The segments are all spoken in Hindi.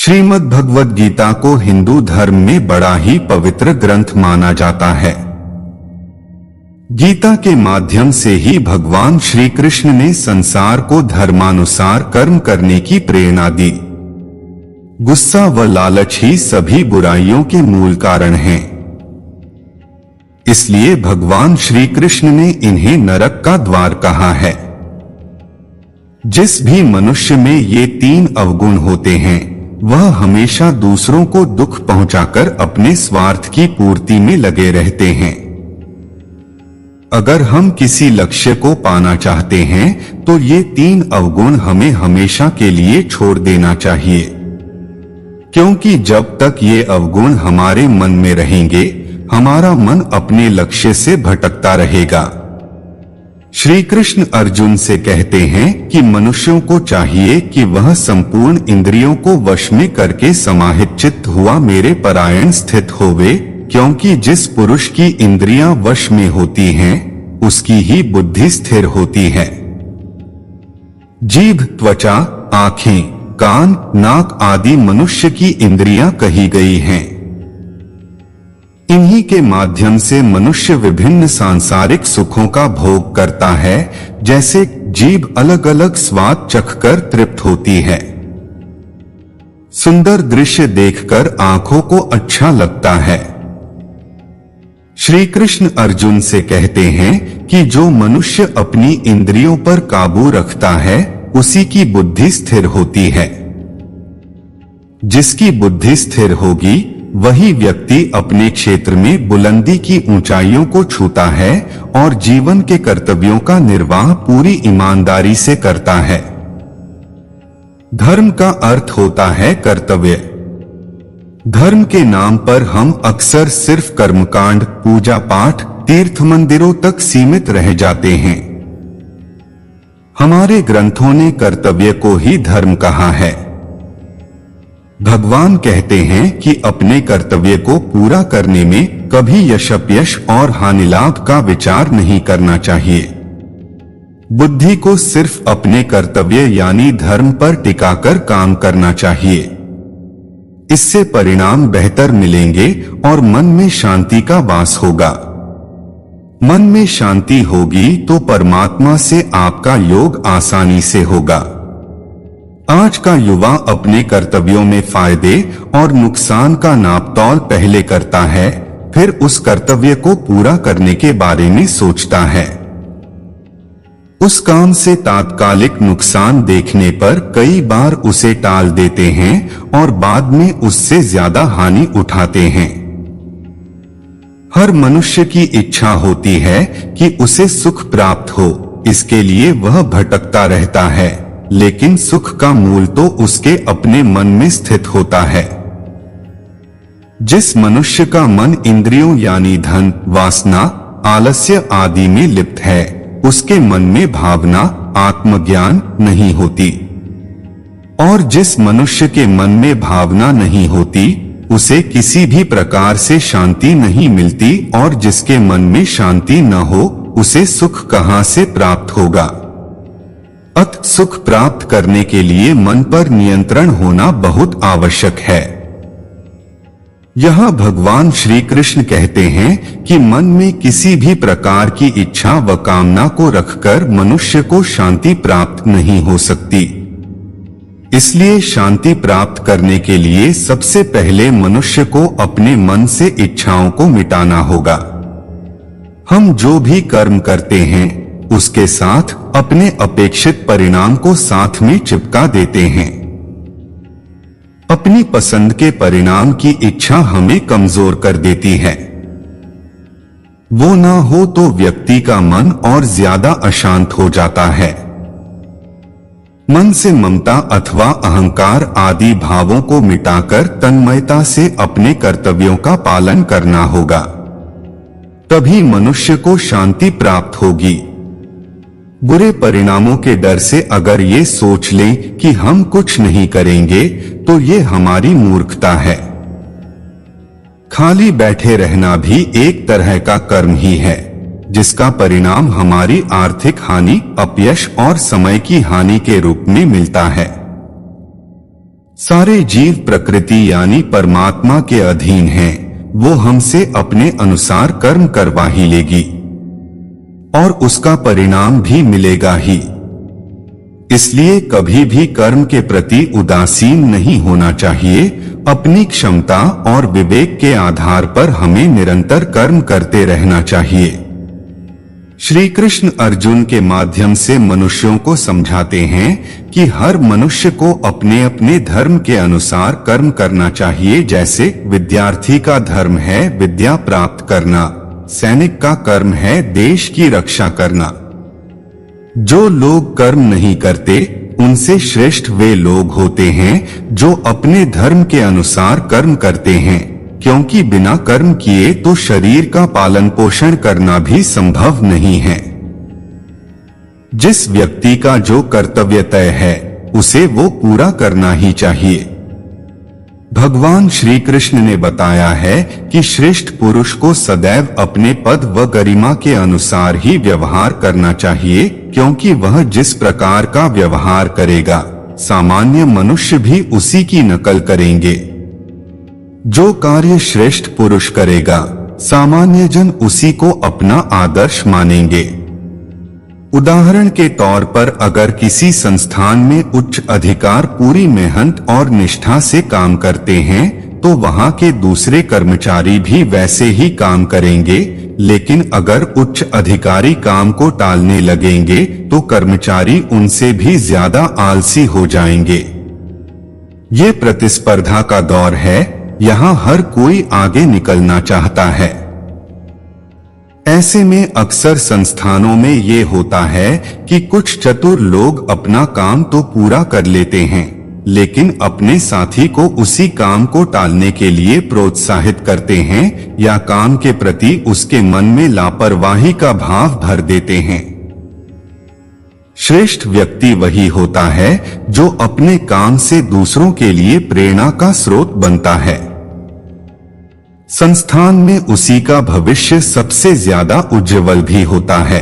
श्रीमद् भगवद गीता को हिंदू धर्म में बड़ा ही पवित्र ग्रंथ माना जाता है। गीता के माध्यम से ही भगवान श्री कृष्ण ने संसार को धर्मानुसार कर्म करने की प्रेरणा दी। गुस्सा व लालच ही सभी बुराइयों के मूल कारण हैं। इसलिए भगवान श्री कृष्ण ने इन्हें नरक का द्वार कहा है। जिस भी मनुष्य में ये तीन अवगुण होते हैं वह हमेशा दूसरों को दुख पहुंचाकर अपने स्वार्थ की पूर्ति में लगे रहते हैं। अगर हम किसी लक्ष्य को पाना चाहते हैं तो ये तीन अवगुण हमें हमेशा के लिए छोड़ देना चाहिए, क्योंकि जब तक ये अवगुण हमारे मन में रहेंगे हमारा मन अपने लक्ष्य से भटकता रहेगा। श्री कृष्ण अर्जुन से कहते हैं कि मनुष्यों को चाहिए कि वह संपूर्ण इंद्रियों को वश में करके समाहित चित्त हुआ मेरे परायण स्थित होवे, क्योंकि जिस पुरुष की इंद्रियां वश में होती हैं उसकी ही बुद्धि स्थिर होती है। जीभ, त्वचा, आंखें, कान, नाक आदि मनुष्य की इंद्रियां कही गई हैं। इन्हीं के माध्यम से मनुष्य विभिन्न सांसारिक सुखों का भोग करता है। जैसे जीभ अलग अलग स्वाद चखकर तृप्त होती है, सुंदर दृश्य देखकर आंखों को अच्छा लगता है। श्री कृष्ण अर्जुन से कहते हैं कि जो मनुष्य अपनी इंद्रियों पर काबू रखता है उसी की बुद्धि स्थिर होती है। जिसकी बुद्धि स्थिर होगी वही व्यक्ति अपने क्षेत्र में बुलंदी की ऊंचाइयों को छूता है और जीवन के कर्तव्यों का निर्वाह पूरी ईमानदारी से करता है। धर्म का अर्थ होता है कर्तव्य। धर्म के नाम पर हम अक्सर सिर्फ कर्मकांड, पूजा पाठ, तीर्थ मंदिरों तक सीमित रह जाते हैं। हमारे ग्रंथों ने कर्तव्य को ही धर्म कहा है। भगवान कहते हैं कि अपने कर्तव्य को पूरा करने में कभी यशप्यश और हानिलाभ का विचार नहीं करना चाहिए। बुद्धि को सिर्फ अपने कर्तव्य यानी धर्म पर टिकाकर काम करना चाहिए। इससे परिणाम बेहतर मिलेंगे और मन में शांति का वास होगा। मन में शांति होगी तो परमात्मा से आपका योग आसानी से होगा। आज का युवा अपने कर्तव्यों में फायदे और नुकसान का नापतोल पहले करता है, फिर उस कर्तव्य को पूरा करने के बारे में सोचता है। उस काम से तात्कालिक नुकसान देखने पर कई बार उसे टाल देते हैं और बाद में उससे ज्यादा हानि उठाते हैं। हर मनुष्य की इच्छा होती है कि उसे सुख प्राप्त हो, इसके लिए वह भटकता रहता है, लेकिन सुख का मूल तो उसके अपने मन में स्थित होता है। जिस मनुष्य का मन इंद्रियों यानी धन, वासना, आलस्य आदि में लिप्त है उसके मन में भावना, आत्मज्ञान नहीं होती। और जिस मनुष्य के मन में भावना नहीं होती उसे किसी भी प्रकार से शांति नहीं मिलती, और जिसके मन में शांति न हो उसे सुख कहां से प्राप्त होगा। अत सुख प्राप्त करने के लिए मन पर नियंत्रण होना बहुत आवश्यक है। यह भगवान श्री कृष्ण कहते हैं कि मन में किसी भी प्रकार की इच्छा व कामना को रखकर मनुष्य को शांति प्राप्त नहीं हो सकती। इसलिए शांति प्राप्त करने के लिए सबसे पहले मनुष्य को अपने मन से इच्छाओं को मिटाना होगा। हम जो भी कर्म करते हैं उसके साथ अपने अपेक्षित परिणाम को साथ में चिपका देते हैं। अपनी पसंद के परिणाम की इच्छा हमें कमजोर कर देती है। वो ना हो तो व्यक्ति का मन और ज्यादा अशांत हो जाता है। मन से ममता अथवा अहंकार आदि भावों को मिटाकर तन्मयता से अपने कर्तव्यों का पालन करना होगा, तभी मनुष्य को शांति प्राप्त होगी। बुरे परिणामों के डर से अगर ये सोच लें कि हम कुछ नहीं करेंगे तो ये हमारी मूर्खता है। खाली बैठे रहना भी एक तरह का कर्म ही है, जिसका परिणाम हमारी आर्थिक हानि, अपयश और समय की हानि के रूप में मिलता है। सारे जीव प्रकृति यानी परमात्मा के अधीन हैं, वो हमसे अपने अनुसार कर्म करवा ही लेगी और उसका परिणाम भी मिलेगा ही। इसलिए कभी भी कर्म के प्रति उदासीन नहीं होना चाहिए। अपनी क्षमता और विवेक के आधार पर हमें निरंतर कर्म करते रहना चाहिए। श्री कृष्ण अर्जुन के माध्यम से मनुष्यों को समझाते हैं कि हर मनुष्य को अपने अपने धर्म के अनुसार कर्म करना चाहिए। जैसे विद्यार्थी का धर्म है विद्या प्राप्त करना, सैनिक का कर्म है देश की रक्षा करना। जो लोग कर्म नहीं करते उनसे श्रेष्ठ वे लोग होते हैं जो अपने धर्म के अनुसार कर्म करते हैं, क्योंकि बिना कर्म किए तो शरीर का पालन पोषण करना भी संभव नहीं है। जिस व्यक्ति का जो कर्तव्य तय है उसे वो पूरा करना ही चाहिए। भगवान श्री कृष्ण ने बताया है कि श्रेष्ठ पुरुष को सदैव अपने पद व गरिमा के अनुसार ही व्यवहार करना चाहिए, क्योंकि वह जिस प्रकार का व्यवहार करेगा सामान्य मनुष्य भी उसी की नकल करेंगे। जो कार्य श्रेष्ठ पुरुष करेगा सामान्य जन उसी को अपना आदर्श मानेंगे। उदाहरण के तौर पर अगर किसी संस्थान में उच्च अधिकार पूरी मेहनत और निष्ठा से काम करते हैं तो वहां के दूसरे कर्मचारी भी वैसे ही काम करेंगे, लेकिन अगर उच्च अधिकारी काम को टालने लगेंगे तो कर्मचारी उनसे भी ज्यादा आलसी हो जाएंगे। ये प्रतिस्पर्धा का दौर है, यहाँ हर कोई आगे निकलना चाहता है। ऐसे में अक्सर संस्थानों में ये होता है कि कुछ चतुर लोग अपना काम तो पूरा कर लेते हैं, लेकिन अपने साथी को उसी काम को टालने के लिए प्रोत्साहित करते हैं या काम के प्रति उसके मन में लापरवाही का भाव भर देते हैं। श्रेष्ठ व्यक्ति वही होता है जो अपने काम से दूसरों के लिए प्रेरणा का स्रोत बनता है। संस्थान में उसी का भविष्य सबसे ज्यादा उज्जवल भी होता है।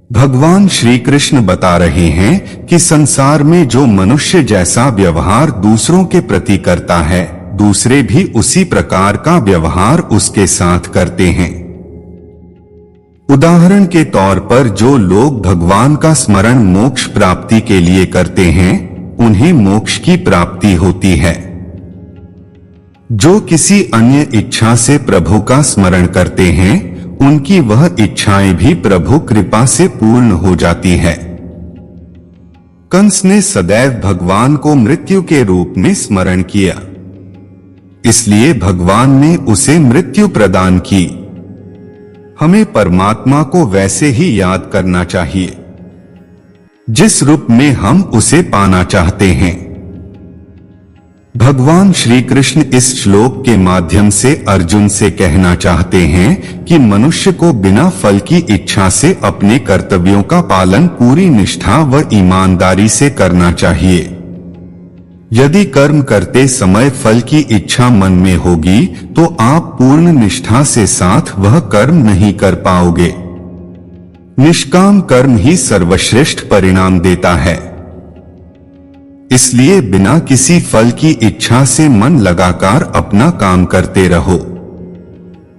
भगवान श्री कृष्ण बता रहे हैं कि संसार में जो मनुष्य जैसा व्यवहार दूसरों के प्रति करता है, दूसरे भी उसी प्रकार का व्यवहार उसके साथ करते हैं। उदाहरण के तौर पर जो लोग भगवान का स्मरण मोक्ष प्राप्ति के लिए करते हैं, उन्हें मोक्ष की प्राप्ति होती है। जो किसी अन्य इच्छा से प्रभु का स्मरण करते हैं, उनकी वह इच्छाएं भी प्रभु कृपा से पूर्ण हो जाती है। कंस ने सदैव भगवान को मृत्यु के रूप में स्मरण किया, इसलिए भगवान ने उसे मृत्यु प्रदान की। हमें परमात्मा को वैसे ही याद करना चाहिए जिस रूप में हम उसे पाना चाहते हैं। भगवान श्री कृष्ण इस श्लोक के माध्यम से अर्जुन से कहना चाहते हैं कि मनुष्य को बिना फल की इच्छा से अपने कर्तव्यों का पालन पूरी निष्ठा व ईमानदारी से करना चाहिए। यदि कर्म करते समय फल की इच्छा मन में होगी तो आप पूर्ण निष्ठा से साथ वह कर्म नहीं कर पाओगे। निष्काम कर्म ही सर्वश्रेष्ठ परिणाम देता है। इसलिए बिना किसी फल की इच्छा से मन लगाकर अपना काम करते रहो।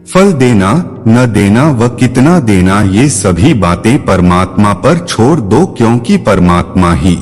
फल देना न देना व कितना देना ये सभी बातें परमात्मा पर छोड़ दो, क्योंकि परमात्मा ही